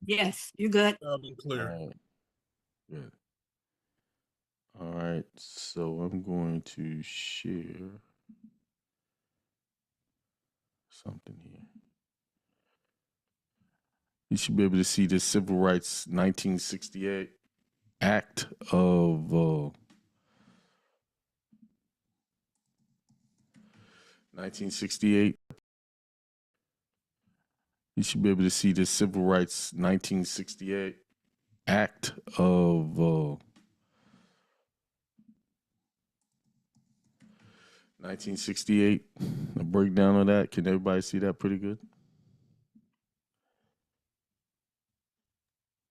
Yes, you're good. Loud and All clear. right, good. All right, so I'm going to share something here. You should be able to see the Civil Rights 1968 Act of 1968. You should be able to see the Civil Rights 1968 Act of 1968. A breakdown of that. Can everybody see that pretty good?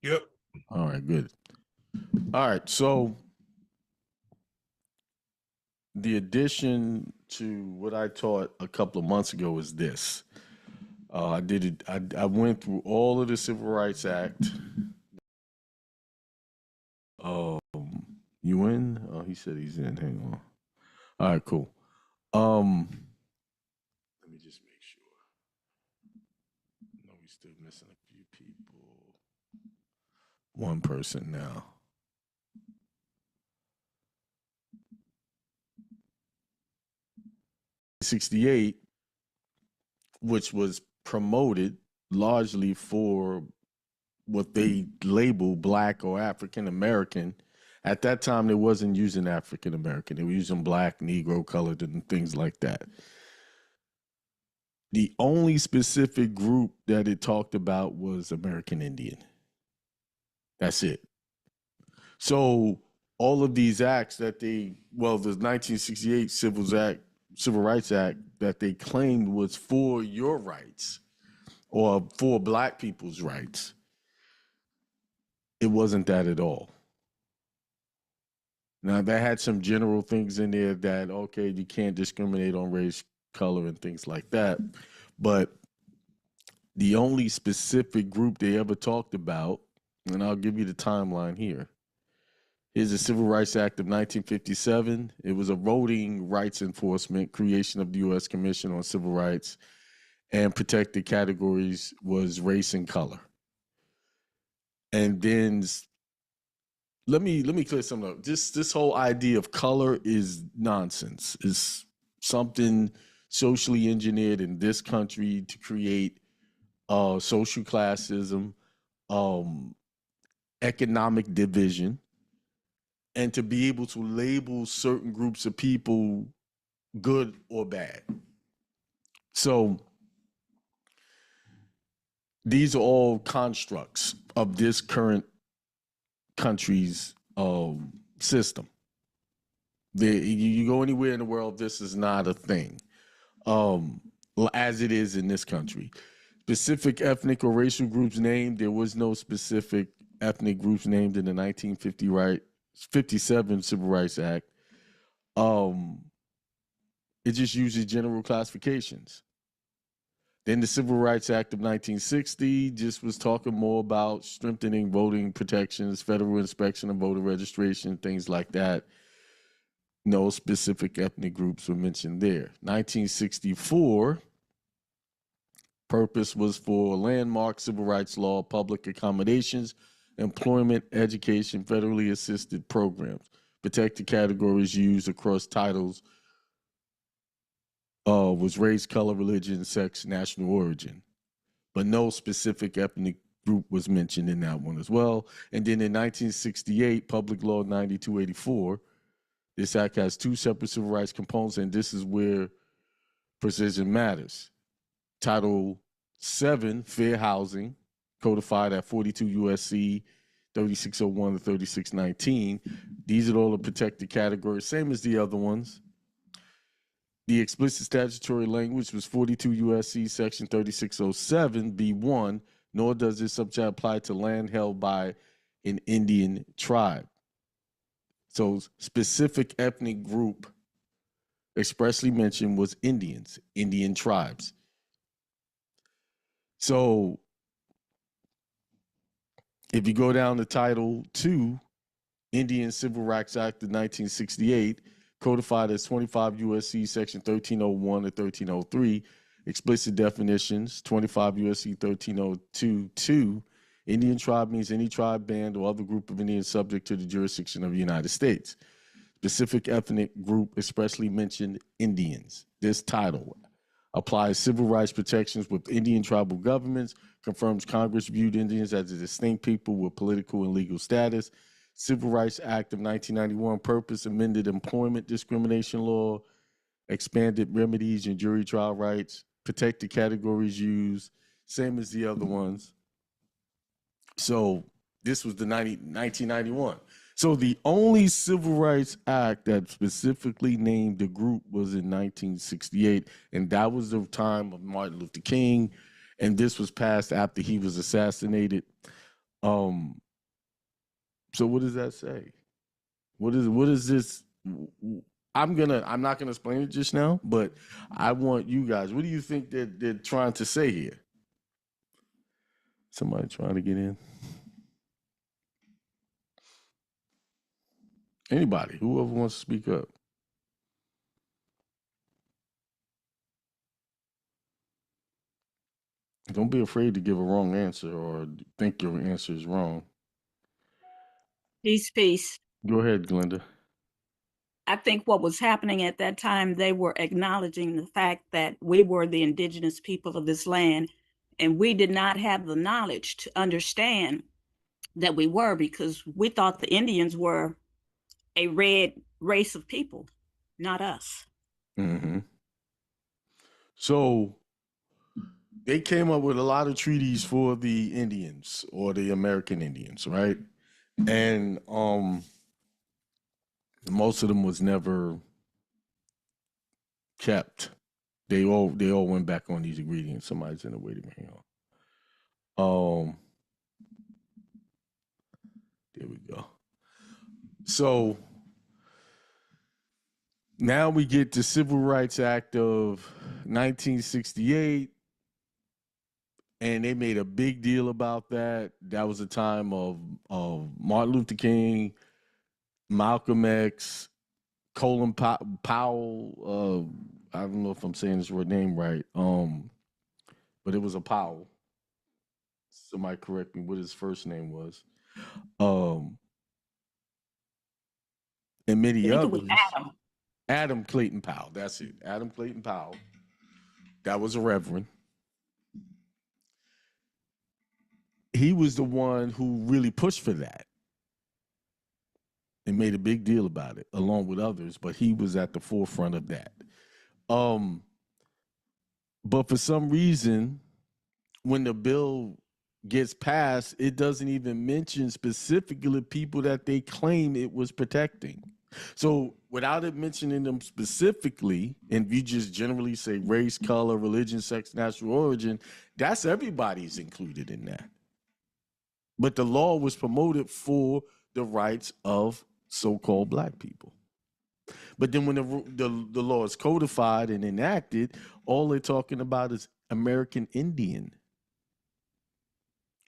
Yep. All right, good. All right, so the addition to what I taught a couple of months ago is this. I did it. I went through all of the Civil Rights Act. You in? Oh, he said he's in. Hang on. All right, cool. Let me just make sure. No, we still missing a few people. One person now. 68, which was promoted largely for what they label Black or African American. At that time, they wasn't using African American. They were using Black, Negro, colored, and things like that. The only specific group that it talked about was American Indian. That's it. So all of these acts that the 1968 Civil Rights Act that they claimed was for your rights or for Black people's rights, it wasn't that at all. Now, that had some general things in there that, okay, you can't discriminate on race, color, and things like that. But the only specific group they ever talked about, and I'll give you the timeline here. Here's the Civil Rights Act of 1957. It was a voting rights enforcement, creation of the U.S. Commission on Civil Rights, and protected categories was race and color. And then let me clear something up. This whole idea of color is nonsense. It's something socially engineered in this country to create social classism, economic division, and to be able to label certain groups of people good or bad. So these are all constructs of this current country's system. You go anywhere in the world, this is not a thing, as it is in this country. Specific ethnic or racial groups named, there was no specific ethnic groups named in the 1957 Civil Rights Act. It just uses general classifications. Then the Civil Rights Act of 1960 just was talking more about strengthening voting protections, federal inspection of voter registration, things like that. No specific ethnic groups were mentioned there. 1964, purpose was for landmark civil rights law, public accommodations, employment, education, federally assisted programs. Protected categories used across titles was race, color, religion, sex, national origin. But no specific ethnic group was mentioned in that one as well. And then in 1968, Public Law 9284, this act has two separate civil rights components, and this is where precision matters. Title 7, Fair Housing, codified at 42 USC 3601 to 3619. These are all the protected categories, same as the other ones. The explicit statutory language was 42 USC section 3607 B1, nor does this subject apply to land held by an Indian tribe. So specific ethnic group expressly mentioned was Indians, Indian tribes. So if you go down to Title 2, Indian Civil Rights Act of 1968, codified as 25 USC section 1301 to 1303, explicit definitions, 25 USC 1302-2, Indian tribe means any tribe, band, or other group of Indians subject to the jurisdiction of the United States. Specific ethnic group expressly mentioned Indians. This title applies civil rights protections with Indian tribal governments, confirms Congress viewed Indians as a distinct people with political and legal status. Civil Rights Act of 1991 purpose amended employment discrimination law, expanded remedies and jury trial rights, protected categories used, same as the other ones. So this was the 1991. So the only Civil Rights Act that specifically named the group was in 1968, and that was the time of Martin Luther King, and this was passed after he was assassinated. So what does that say? What is this? I'm not gonna explain it just now, but I want you guys. What do you think that they're trying to say here? Somebody trying to get in? Anybody, whoever wants to speak up. Don't be afraid to give a wrong answer or think your answer is wrong. Peace, peace. Go ahead, Glenda. I think what was happening at that time, they were acknowledging the fact that we were the indigenous people of this land, and we did not have the knowledge to understand that we were, because we thought the Indians were a red race of people, not us. Mm-hmm. So they came up with a lot of treaties for the Indians or the American Indians, right? And most of them was never kept. They all went back on these ingredients. Somebody's in the waiting room. Hang on. There we go. So now we get the Civil Rights Act of 1968, and they made a big deal about that. That was a time of Martin Luther King, Malcolm X, Colin Powell. I don't know if I'm saying his name right. But it was a Powell. Somebody correct me what his first name was. And many others. Adam Clayton Powell. That's it. Adam Clayton Powell. That was a reverend. He was the one who really pushed for that and made a big deal about it, along with others, but he was at the forefront of that. But for some reason, when the bill gets passed, it doesn't even mention specifically people that they claim it was protecting. So without it mentioning them specifically, and you just generally say race, color, religion, sex, national origin, that's everybody's included in that. But the law was promoted for the rights of so-called black people. But then when the law is codified and enacted, all they're talking about is American Indian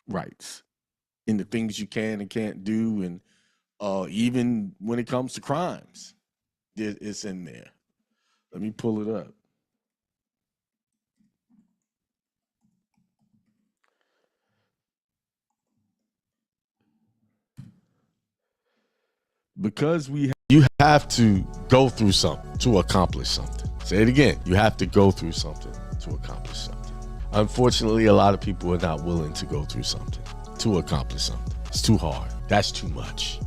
rights and the things you can and can't do, and even when it comes to crimes, it's in there. Let me pull it up. Because you have to go through something to accomplish something. Say it again. You have to go through something to accomplish something. Unfortunately, a lot of people are not willing to go through something to accomplish something. It's too hard. That's too much.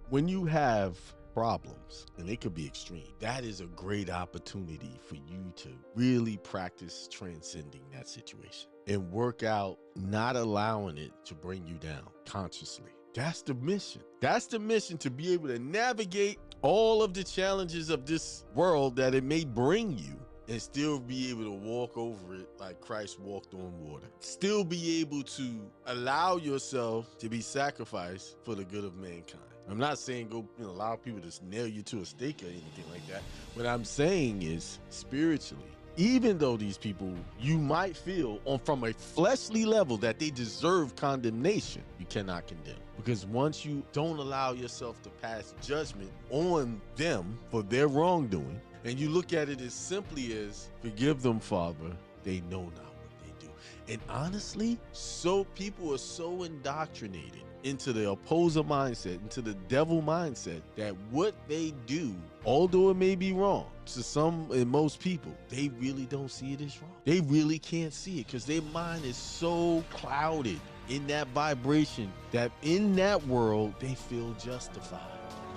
When you have problems, and they could be extreme, that is a great opportunity for you to really practice transcending that situation and work out not allowing it to bring you down consciously. That's the mission. That's the mission, to be able to navigate all of the challenges of this world that it may bring you and still be able to walk over it like Christ walked on water. Still be able to allow yourself to be sacrificed for the good of mankind. I'm not saying go allow people to nail you to a stake or anything like that. What I'm saying is spiritually, even though these people, you might feel from a fleshly level that they deserve condemnation, you cannot condemn. Because once you don't allow yourself to pass judgment on them for their wrongdoing, and you look at it as simply as, forgive them, Father, they know not what they do. And honestly, so people are so indoctrinated into the opposer mindset, into the devil mindset, that what they do, although it may be wrong to some and most people, they really don't see it as wrong. They really can't see it because their mind is so clouded in that vibration that in that world they feel justified.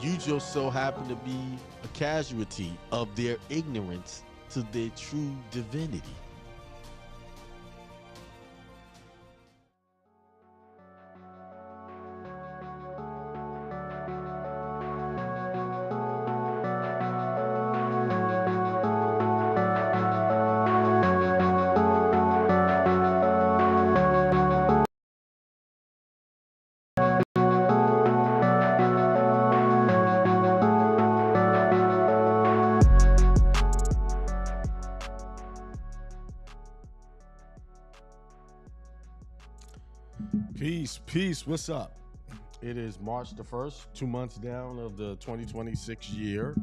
You just so happen to be a casualty of their ignorance to their true divinity. Peace. What's up? It is March the 1st, 2 months down of the 2026 year.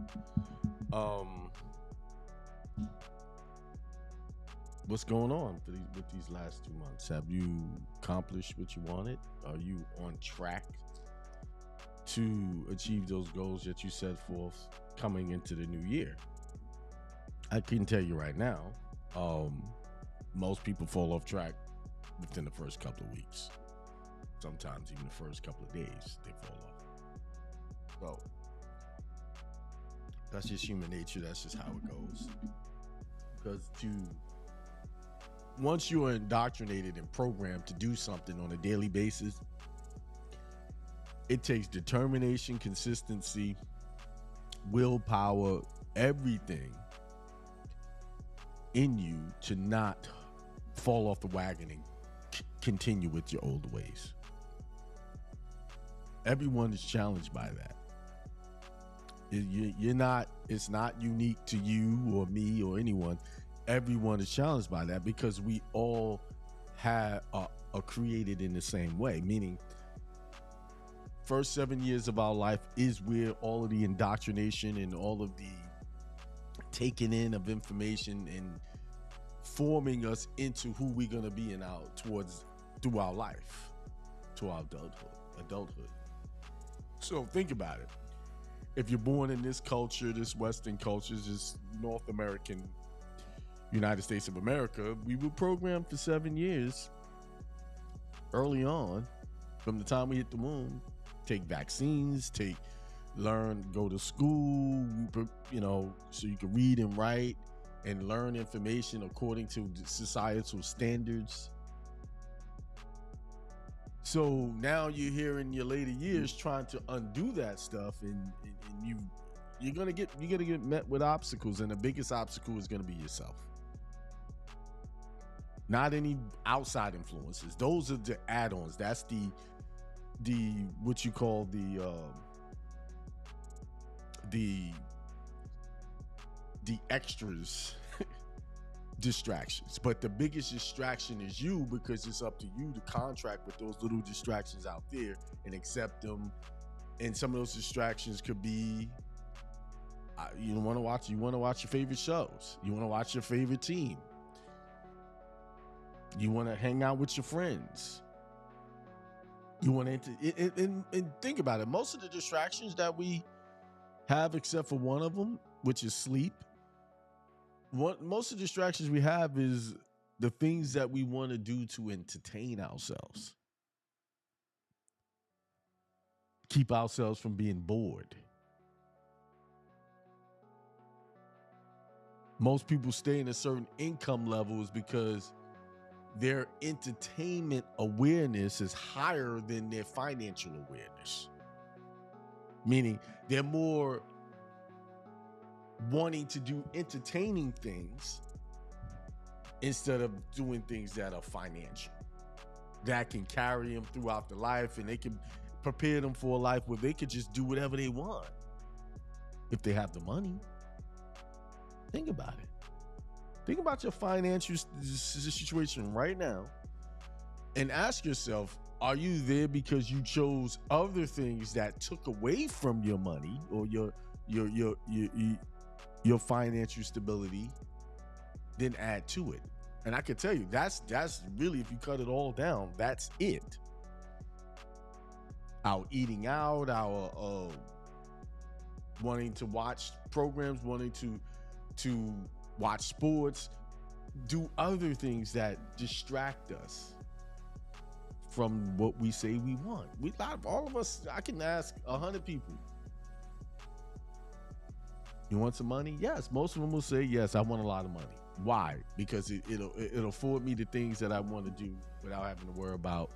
What's going on with these last 2 months? Have you accomplished what you wanted? Are you on track to achieve those goals that you set forth coming into the new year? I can tell you right now, most people fall off track within the first couple of weeks. Sometimes even the first couple of days they fall off. So that's just human nature. That's just how it goes. Because once you are indoctrinated and programmed to do something on a daily basis, it takes determination, consistency, willpower, everything in you to not fall off the wagon and continue with your old ways. Everyone is challenged by that. It's not unique to you or me or anyone. Everyone is challenged by that because we all are created in the same way, meaning first 7 years of our life is where all of the indoctrination and all of the taking in of information and forming us into who we're going to be through our life to our adulthood. So think about it. If you're born in this culture, this Western culture, this North American, United States of America, we were programmed for 7 years early on, from the time we hit the womb, take vaccines, go to school, so you can read and write and learn information according to societal standards. So now you're here in your later years trying to undo that stuff, and you're gonna get met with obstacles, and the biggest obstacle is gonna be yourself. Not any outside influences. Those are the add-ons. That's the what you call the extras. Distractions. But the biggest distraction is you, because it's up to you to contract with those little distractions out there and accept them. And some of those distractions could be you want to watch your favorite shows, you want to watch your favorite team, you want to hang out with your friends, you want to and think about it. Most of the distractions that we have, except for one of them, which is sleep, most of the distractions we have is the things that we want to do to entertain ourselves, keep ourselves from being bored. Most people stay in a certain income levels because their entertainment awareness is higher than their financial awareness, meaning they're more wanting to do entertaining things instead of doing things that are financial, that can carry them throughout the life, and they can prepare them for a life where they could just do whatever they want if they have the money. Think about it. Think about your financial situation right now and ask yourself, are you there because you chose other things that took away from your money or your financial stability, then add to it? And I can tell you, that's really, if you cut it all down, that's it. Our eating out, our wanting to watch programs, wanting to watch sports, do other things that distract us from what we say we want. All of us, I can ask 100 people, you want some money? Yes. Most of them will say, yes, I want a lot of money. Why? Because it'll afford me the things that I want to do without having to worry about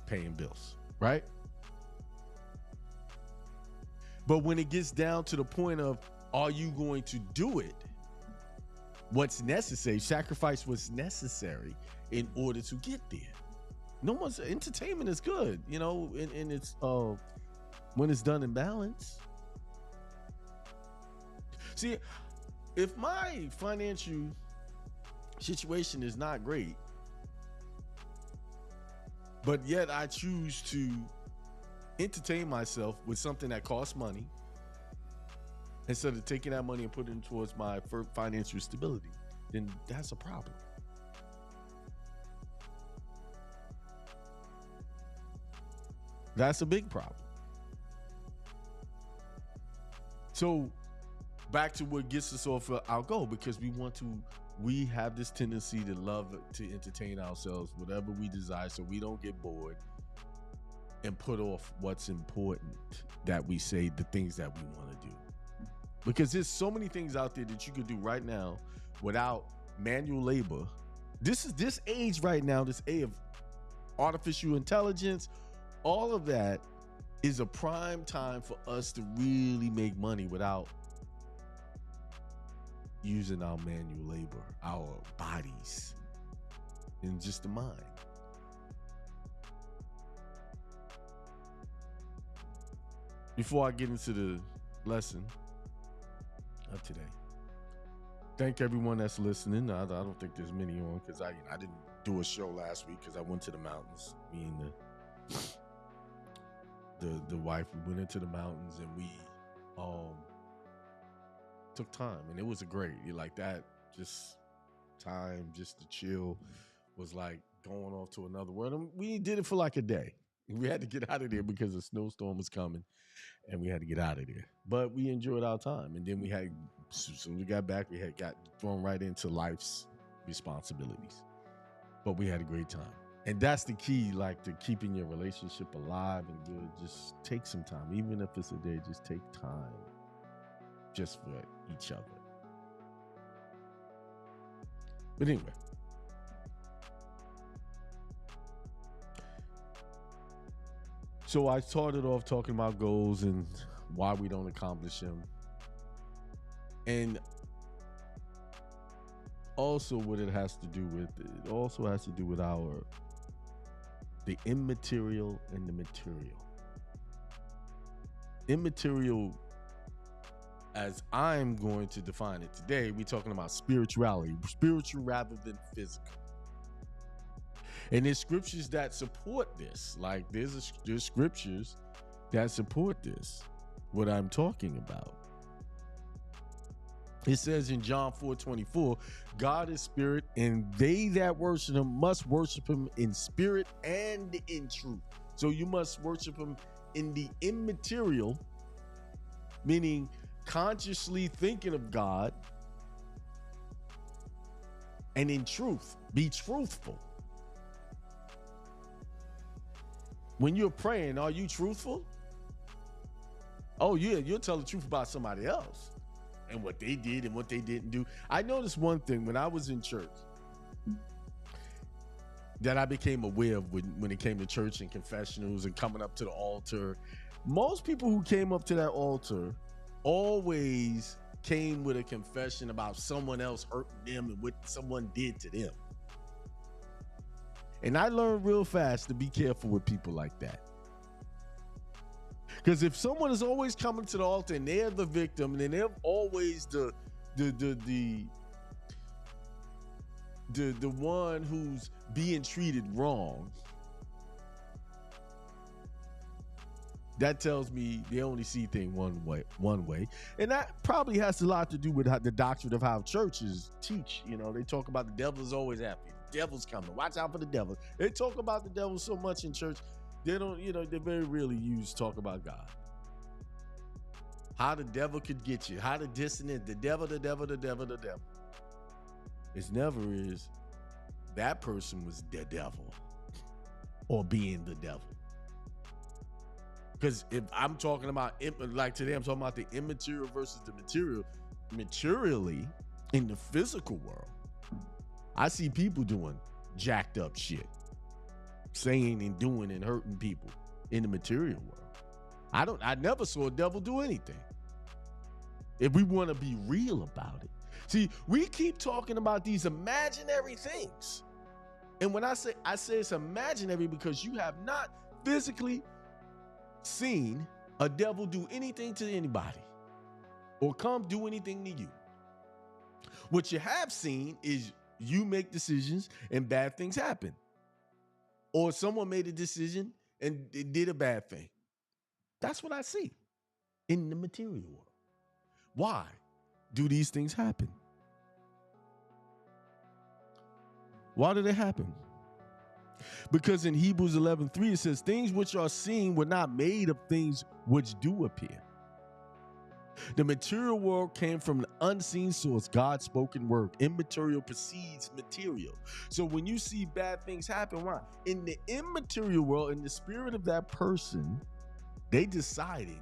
paying bills, right? But when it gets down to the point of, are you going to do it? What's necessary, sacrifice what's necessary in order to get there. No one's, entertainment is good, and it's when it's done in balance. See, if my financial situation is not great, but yet I choose to entertain myself with something that costs money, instead of taking that money and putting it towards my financial stability, then that's a problem. That's a big problem. So back to what gets us off our goal, because we have this tendency to love to entertain ourselves, whatever we desire, so we don't get bored and put off what's important, that we say the things that we want to do. Because there's so many things out there that you could do right now without manual labor. This age right now, this age of artificial intelligence, all of that is a prime time for us to really make money without using our manual labor, our bodies, and just the mind. Before I get into the lesson of today, thank everyone that's listening. I don't think there's many on, because I didn't do a show last week because I went to the mountains. Me and the wife, we went into the mountains, and we took time, and it was like that, just time just to chill was like going off to another world. And we did it for like a day. We had to get out of there because a snowstorm was coming, and we had to get out of there. But we enjoyed our time, and then so we got back, we got thrown right into life's responsibilities. But we had a great time. And that's the key, like, to keeping your relationship alive and good. Just take some time, even if it's a day. Just take time, just for each other. But anyway, so I started off talking about goals and why we don't accomplish them, and also what it has to do with. It also has to do with the immaterial and the material. Immaterial, as I'm going to define it today, we're talking about spirituality, spiritual rather than physical. And there's scriptures that support this. Like there's scriptures that support this, what I'm talking about. It says in John 4:24, God is spirit, and they that worship him must worship him in spirit and in truth. So you must worship him in the immaterial, meaning consciously thinking of God, and in truth, be truthful. When you're praying, are you truthful? Oh yeah, you'll tell the truth about somebody else and what they did and what they didn't do. I noticed one thing when I was in church that I became aware of when it came to church and confessionals and coming up to the altar. Most people who came up to that altar always came with a confession about someone else hurting them and what someone did to them. And I learned real fast to be careful with people like that. Because if someone is always coming to the altar and they're the victim, and they're always the one who's being treated wrong, that tells me they only see things one way. And that probably has a lot to do with the doctrine of how churches teach. You know, they talk about the devil is always happy. devil's coming. Watch out for the devil. They talk about the devil so much in church, they don't, they very rarely talk about God. How the devil could get you, how to dissonate the devil. It's never is that person was the devil or being the devil. Because if I'm talking about, like today, I'm talking about the immaterial versus the material. Materially, in the physical world, I see people doing jacked up shit, saying and doing and hurting people in the material world. I never saw a devil do anything. If we want to be real about it. See, we keep talking about these imaginary things. And when I say it's imaginary because you have not physically seen a devil do anything to anybody or come do anything to you. What you have seen is you make decisions and bad things happen. Or someone made a decision and it did a bad thing. That's what I see in the material world. Why do these things happen? Why do they happen? Because in Hebrews 11:3 it says, things which are seen were not made of things which do appear. The material world came from an unseen source, God's spoken word. Immaterial precedes material. So when you see bad things happen, why? In the immaterial world, in the spirit of that person, they decided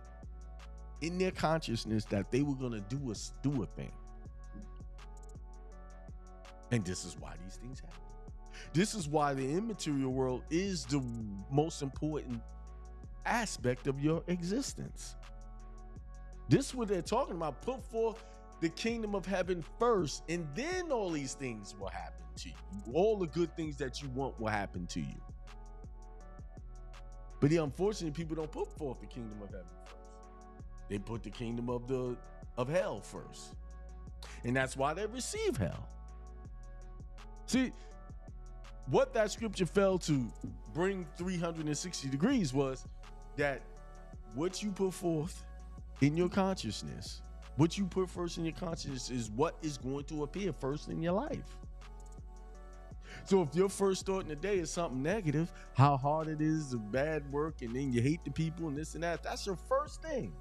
in their consciousness that they were going to do a thing. And this is why these things happen. This is why the immaterial world is the most important aspect of your existence. This is what they're talking about. Put forth the kingdom of heaven first, and then all these things will happen to you. All the good things that you want will happen to you. But unfortunately, people don't put forth the kingdom of heaven first. They put the kingdom of hell first. And that's why they receive hell. See, what that scripture failed to bring 360 degrees was that what you put forth in your consciousness, what you put first in your consciousness is what is going to appear first in your life. So if your first thought in the day is something negative, how hard it is, the bad work, and then you hate the people and this and that, that's your first thing.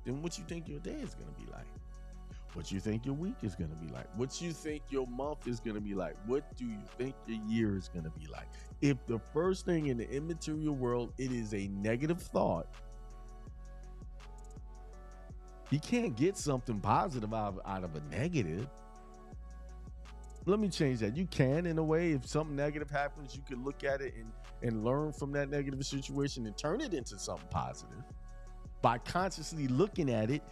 Then what you think your day is going to be like? What you think your week is going to be like? What you think your month is going to be like? What do you think your year is going to be like? If the first thing in the immaterial world, it is a negative thought, you can't get something positive out of a negative. Let me change that. You can, in a way. If something negative happens, you can look at it and learn from that negative situation and turn it into something positive by consciously looking at it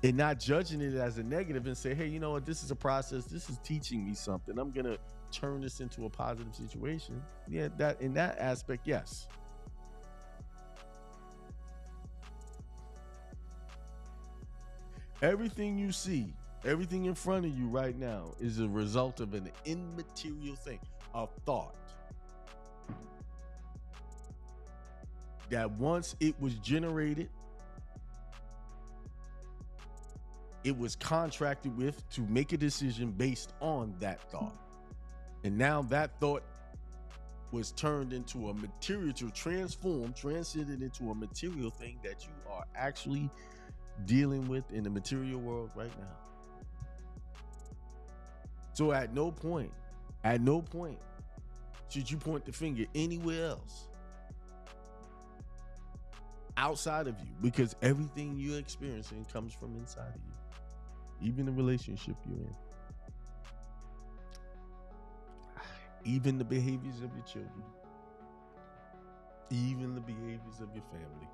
and not judging it as a negative and say, hey, you know what? This is a process. This is teaching me something. I'm going to turn this into a positive situation. Yeah, that in that aspect, yes. Everything you see, everything in front of you right now is a result of an immaterial thing, a thought. That once it was generated, it was contracted with to make a decision based on that thought. And now that thought was turned into a material, to transcended into a material thing that you are actually dealing with in the material world right now. So at no point should you point the finger anywhere else outside of you, because everything you're experiencing comes from inside of you, even the relationship you're in, even the behaviors of your children, even the behaviors of your family.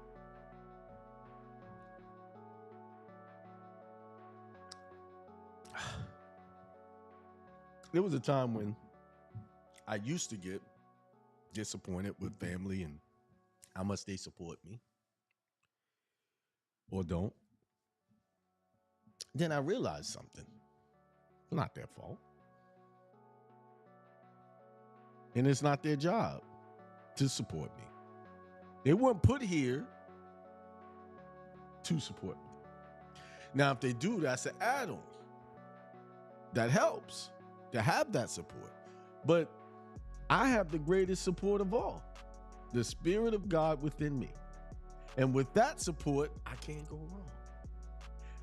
There was a time when I used to get disappointed with family and how much they support me or don't. Then I realized something. It's not their fault. And it's not their job to support me. They weren't put here to support me. Now, if they do, that's an add-on. That helps to have that support. But I have the greatest support of all, the Spirit of God within me. And with that support, I can't go wrong.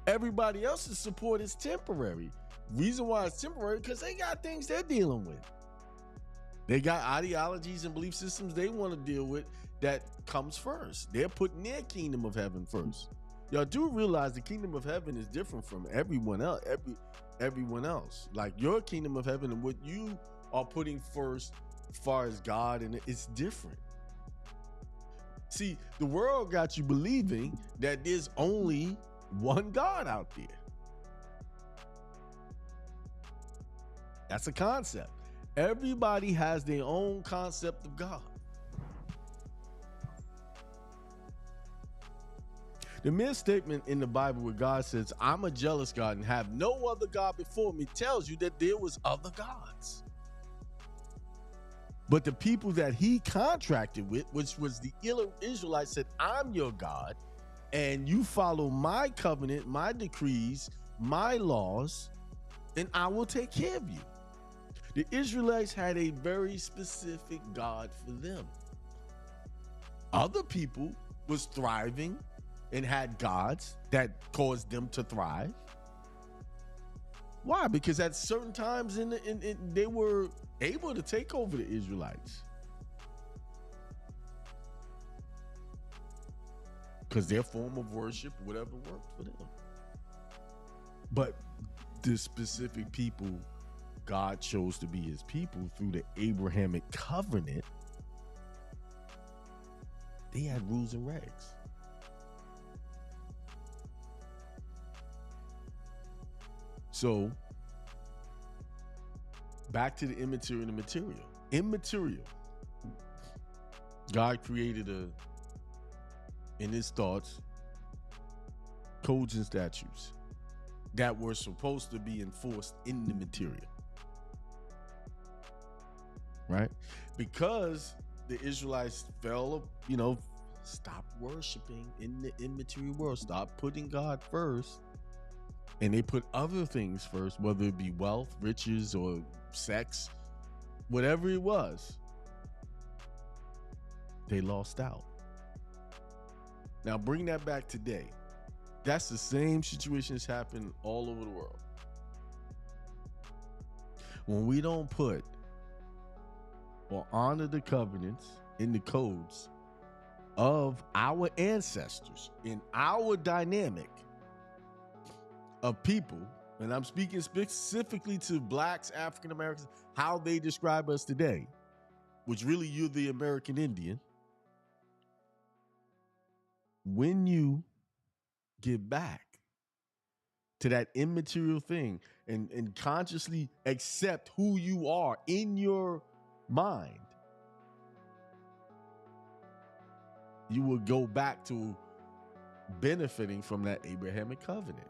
Everybody else's support is temporary. Reason why it's temporary, because they got things they're dealing with. They got ideologies and belief systems they want to deal with that comes first. They're putting their kingdom of heaven first. Y'all do realize the kingdom of heaven is different from everyone else. Everyone else. Like your kingdom of heaven and what you are putting first as far as God, and it's different. See, the world got you believing that there's only one God out there. That's a concept. Everybody has their own concept of God. The mere statement in the Bible where God says, I'm a jealous God and have no other God before me, tells you that there was other gods. But the people that he contracted with, which was the Israelites, said, I'm your God, and you follow my covenant, my decrees, my laws, and I will take care of you. The Israelites had a very specific God for them. Other people was thriving and had gods that caused them to thrive. Why? Because at certain times they were able to take over the Israelites. Because their form of worship, whatever worked for them. But the specific people God chose to be his people through the Abrahamic covenant, they had rules and regs. So, back to the immaterial and material. Immaterial. God created in his thoughts, codes and statutes that were supposed to be enforced in the material. Right? Because the Israelites stopped worshiping in the immaterial world, stopped putting God first, and they put other things first, whether it be wealth, riches, or sex, whatever it was, they lost out. Now bring that back today. That's the same situation that's happened all over the world. When we don't put or honor the covenants in the codes of our ancestors in our dynamic of people, and I'm speaking specifically to blacks, African Americans, how they describe us today, which really you're the American Indian. When you get back to that immaterial thing and consciously accept who you are in your mind, you will go back to benefiting from that Abrahamic covenant.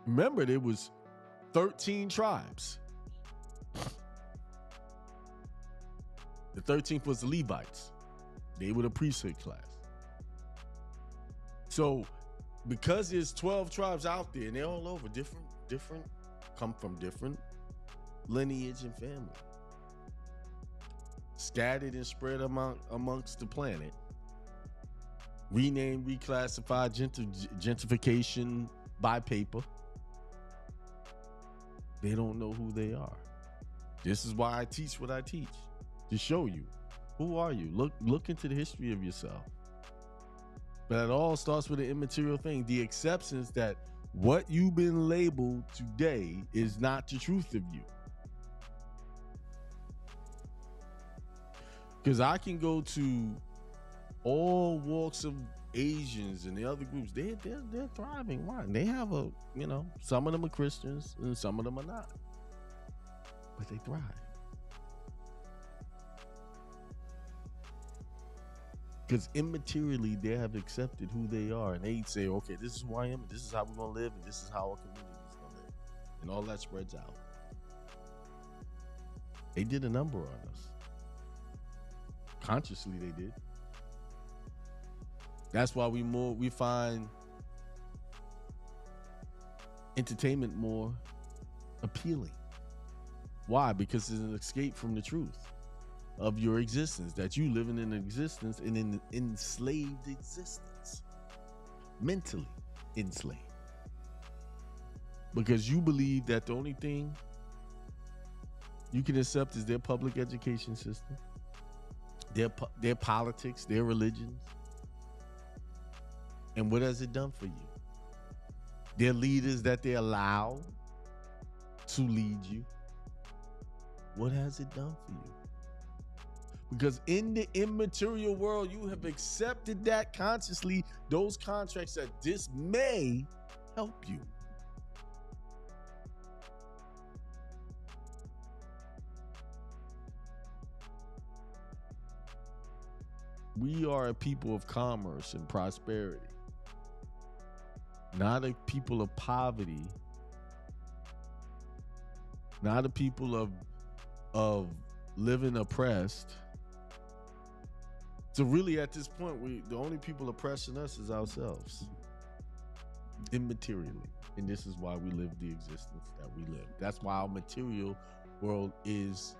Remember, there was 13 tribes. The 13th was the Levites. They were the priesthood class. So because there's 12 tribes out there and they're all over, different, come from different lineage and family, scattered and spread amongst the planet, renamed, reclassified, gentrification by paper. They don't know who they are. This is why I teach what I teach, to show you, who are you? Look into the history of yourself. But it all starts with an immaterial thing, the acceptance that what you've been labeled today is not the truth of you. Because I can go to all walks of Asians and the other groups. They're thriving. Why? They have some of them are Christians and some of them are not. But they thrive. Because immaterially, they have accepted who they are. And they say, okay, this is who I am, and this is how we're going to live, and this is how our community is going to live. And all that spreads out. They did a number on us. Consciously, they did. That's why we find entertainment more appealing. Why? Because it's an escape from the truth of your existence, that you living in an existence, in an enslaved existence, mentally enslaved, because you believe that the only thing you can accept is their public education system, their politics, their religions. And what has it done for you? Their leaders that they allow to lead you. What has it done for you? Because in the immaterial world, you have accepted that consciously, those contracts, that this may help you. We are a people of commerce and prosperity, not a people of poverty, not a people of living oppressed. So really at this point, the only people oppressing us is ourselves, immaterially. And this is why we live the existence that we live. That's why our material world is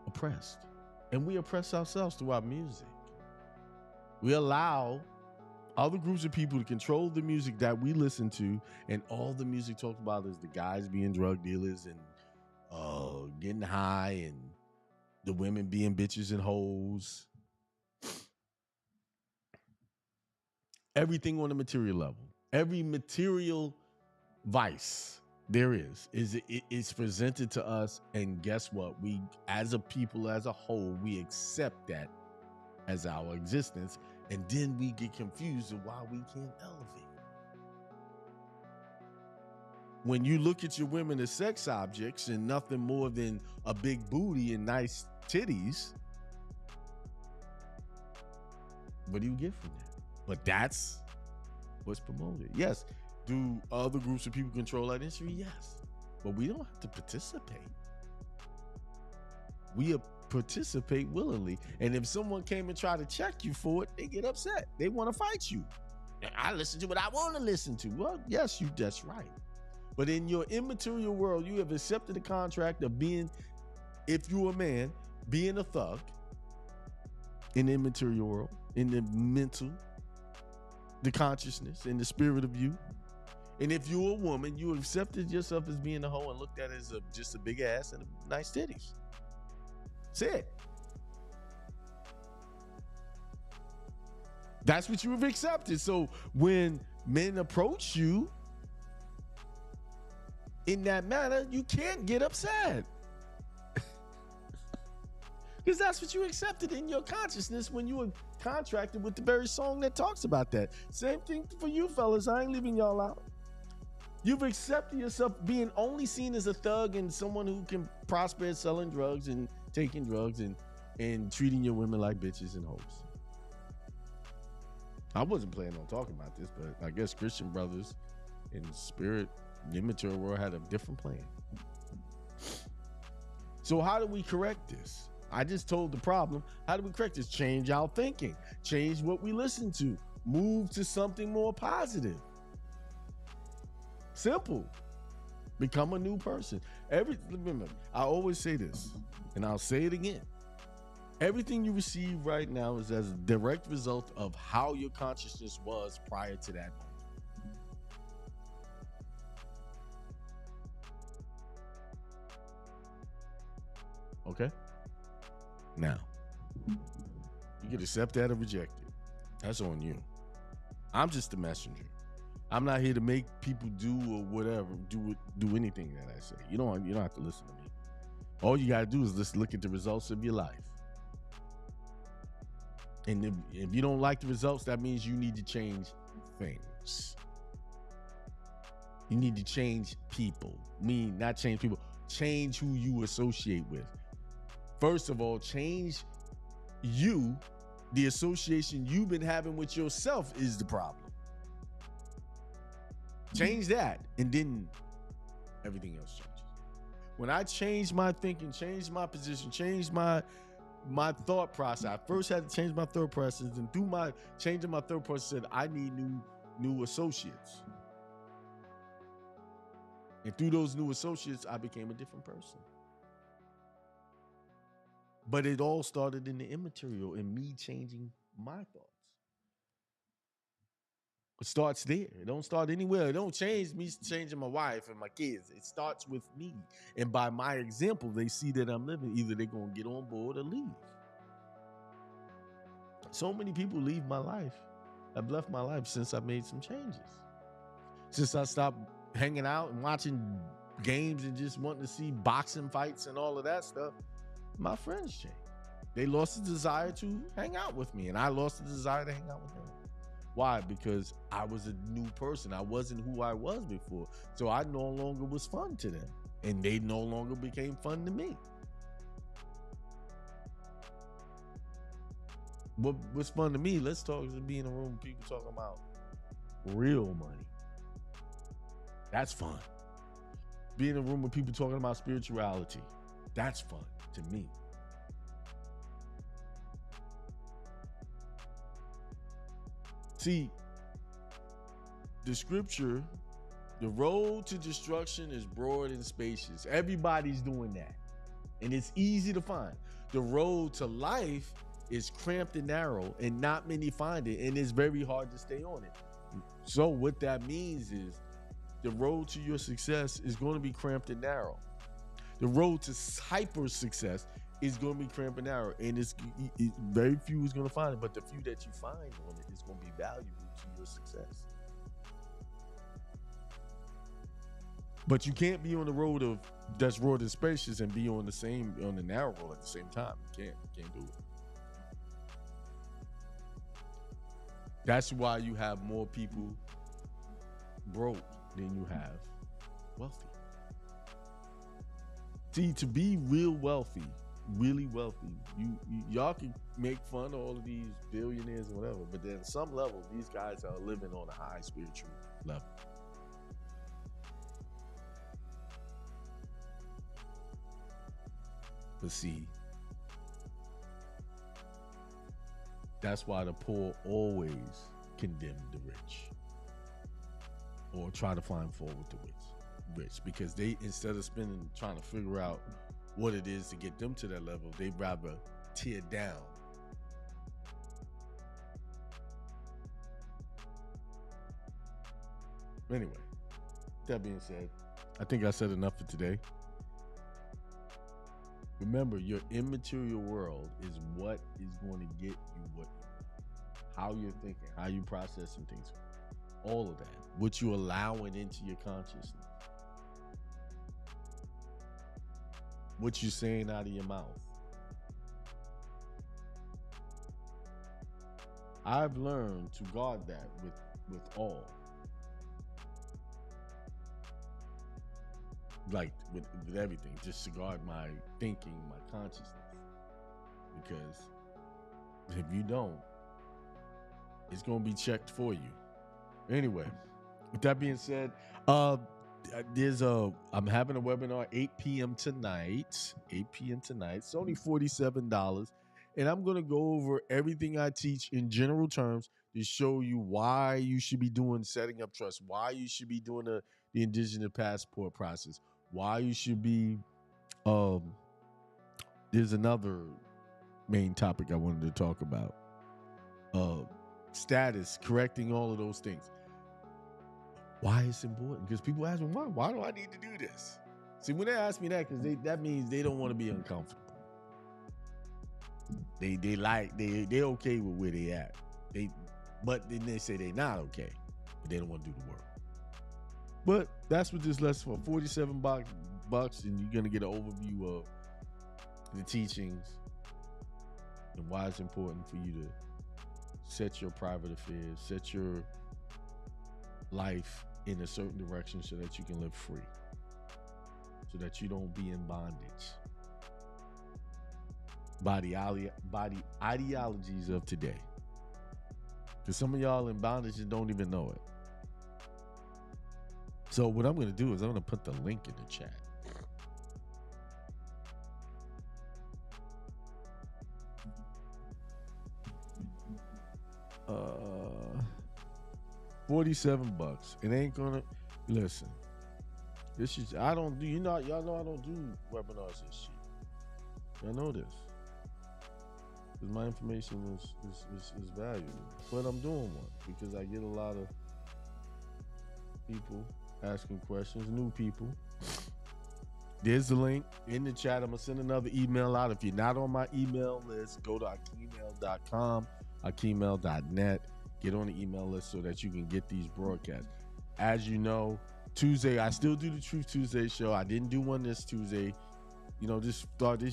oppressed. And we oppress ourselves through our music. We allow other groups of people to control the music that we listen to, and all the music talks about is the guys being drug dealers and getting high, and the women being bitches and hoes. Everything on the material level, every material vice there is presented to us, and guess what? We, as a people, as a whole, we accept that as our existence, and then we get confused of why we can't elevate. When you look at your women as sex objects and nothing more than a big booty and nice titties, what do you get from that? But that's what's promoted. Yes. Do other groups of people control that industry? Yes. But we don't have to participate. We participate willingly. And if someone came and tried to check you for it, they get upset. They want to fight you. I listen to what I want to listen to. Well, yes, that's right. But in your immaterial world, you have accepted the contract of being, if you're a man, being a thug in the immaterial world, in the mental, the consciousness, and the spirit of you. And if you're a woman, you accepted yourself as being a hoe and looked at it as just a big ass and a nice titties. That's it. That's what you have accepted. So when men approach you in that manner, you can't get upset. Because that's what you accepted in your consciousness when you were contracted with the very song that talks about that. Same thing for you fellas. I ain't leaving y'all out. You've accepted yourself being only seen as a thug and someone who can prosper selling drugs and taking drugs and treating your women like bitches and hoes. I wasn't planning on talking about this, but I guess Christian brothers in spirit, the immature world, had a different plan. So how do we correct this? I just told the problem. How do we correct this? Change our thinking. Change what we listen to. Move to something more positive. Simple. Become a new person. Remember, I always say this, and I'll say it again. Everything you receive right now is as a direct result of how your consciousness was prior to that moment. Okay? Now, you can accept that or reject it. That's on you. I'm just the messenger. I'm not here to make people do or whatever, do anything that I say. You don't have to listen to me. All you gotta do is just look at the results of your life. And if you don't like the results, that means you need to change things. You need to change people. Not change people. Change who you associate with. First of all, change you. The association you've been having with yourself is the problem. Change that, and then everything else changes. When I changed my thinking, changed my position, changed my thought process, I first had to change my thought process, and through my changing my thought process, said I need new associates. And through those new associates, I became a different person. But it all started in the immaterial and me changing my thoughts. It starts there. It don't start anywhere. It don't change me changing my wife and my kids. It starts with me. And by my example, they see that I'm living. Either they're going to get on board or leave. So many people leave my life. I've left my life since I made some changes. Since I stopped hanging out and watching games and just wanting to see boxing fights and all of that stuff, my friends changed. They lost the desire to hang out with me, and I lost the desire to hang out with them. Why? Because I was a new person. I wasn't who I was before. So I no longer was fun to them, and they no longer became fun to me. What's fun to me, let's talk to be in a room with people talking about real money. That's fun. Be in a room with people talking about spirituality. That's fun to me. See, the scripture, the road to destruction is broad and spacious. Everybody's doing that. And it's easy to find. The road to life is cramped and narrow, and not many find it, and it's very hard to stay on it. So what that means is the road to your success is going to be cramped and narrow. The road to hyper success is going to be cramped and narrow, and it's very few is going to find it, but the few that you find on it is going to be valuable to your success. But you can't be on the road of that's broad and spacious and be on the narrow road at the same time. You can't do it. That's why you have more people broke than you have wealthy. See, to be real wealthy, really wealthy, y'all can make fun of all of these billionaires and whatever, but then at some level, these guys are living on a high spiritual level. But see, that's why the poor always condemn the rich or try to find fault with the rich, because they, instead of trying to figure out what it is to get them to that level, they'd rather tear down. Anyway, that being said, I think I said enough for today. Remember, your immaterial world is what is going to get you how you're thinking, how you processing things, all of that, what you're allowing into your consciousness, what you're saying out of your mouth. I've learned to guard that with all. Like with everything, just to guard my thinking, my consciousness. Because if you don't, it's going to be checked for you. Anyway, with that being said, I'm having a webinar 8 p.m. tonight. It's only $47. And I'm going to go over everything I teach in general terms to show you why you should be setting up trust, why you should be doing the indigenous passport process, why you should be, there's another main topic I wanted to talk about. Status, correcting all of those things. Why it's important? Because people ask me, why do I need to do this? See, when they ask me that, because that means they don't want to be uncomfortable. They okay with where they at. But then they say they're not okay, but they don't want to do the work. But that's what this lesson for. $47, and you're gonna get an overview of the teachings and why it's important for you to set your private affairs, set your life in a certain direction so that you can live free, so that you don't be in bondage by the ideologies of today. Because some of y'all in bondage and don't even know it. So what I'm going to do is I'm going to put the link in the chat. $47. It ain't gonna listen. This is I don't do y'all know I don't do webinars and shit. Y'all know this. Because my information is valuable. But I'm doing one because I get a lot of people asking questions, new people. There's the link in the chat. I'm going to send another email out. If you're not on my email list, go to akemail.com, akemail.net. Get on the email list so that you can get these broadcasts. As you know, Tuesday, I still do the Truth Tuesday show. I didn't do one this Tuesday. You know, this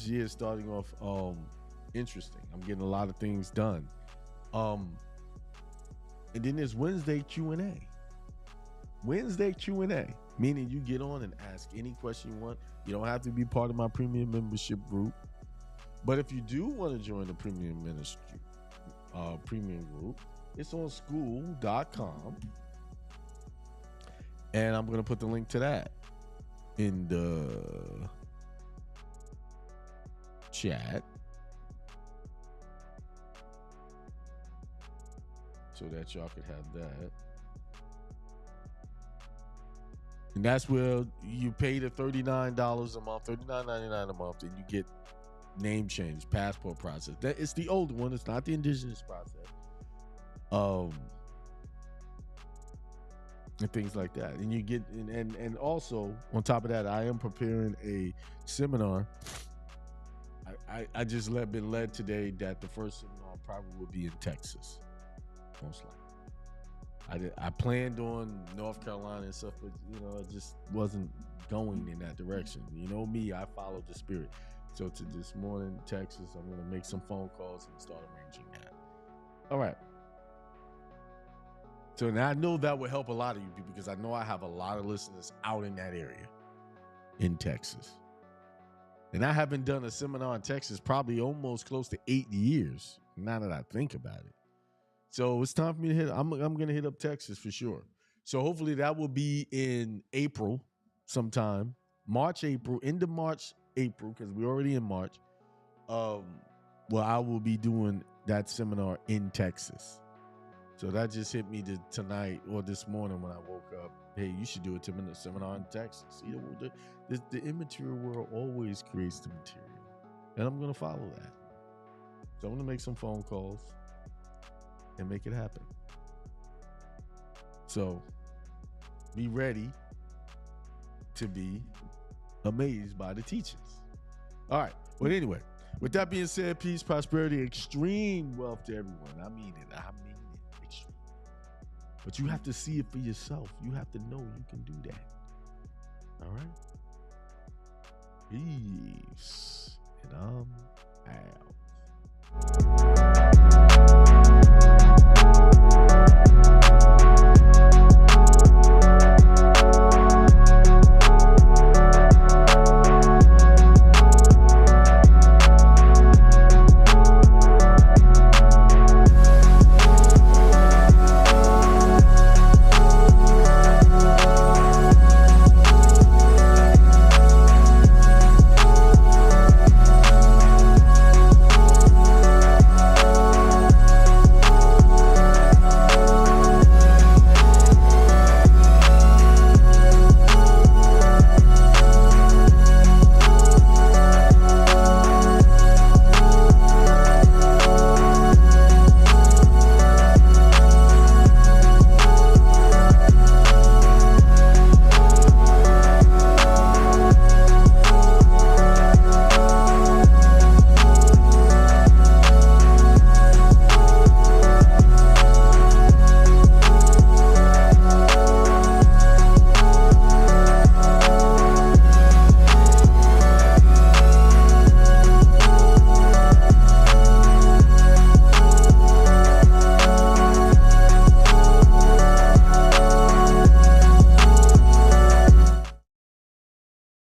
year is starting off interesting. I'm getting a lot of things done. And then there's Wednesday Q&A. Wednesday Q&A, meaning you get on and ask any question you want. You don't have to be part of my premium membership group. But if you do want to join the premium ministry, premium group, it's on school.com. And I'm going to put the link to that in the chat so that y'all could have that. And that's where you pay the $39 a month, $39.99 a month, and you get name change, passport process. That it's the older one. It's not the indigenous process. And things like that. And you get and also on top of that, I am preparing a seminar. I just been led today that the first seminar probably will be in Texas, most likely. I planned on North Carolina and stuff, but it just wasn't going in that direction. You know me, I followed the spirit. So to this morning, Texas, I'm gonna make some phone calls and start arranging that. All right. So now I know that will help a lot of you people because I know I have a lot of listeners out in that area in Texas. And I haven't done a seminar in Texas probably almost close to 8 years, now that I think about it. So it's time for me to hit. I'm going to hit up Texas for sure. So hopefully that will be in April sometime, March, April, end of March, April, because we're already in March. Well, I will be doing that seminar in Texas. So that just hit me tonight or this morning when I woke up. Hey, you should do a seminar in Texas. The immaterial world always creates the material. And I'm going to follow that. So I'm going to make some phone calls and make it happen. So be ready to be amazed by the teachings. All right. But anyway, with that being said, peace, prosperity, extreme wealth to everyone. I mean it. Extreme. But you have to see it for yourself. You have to know you can do that. All right. Peace.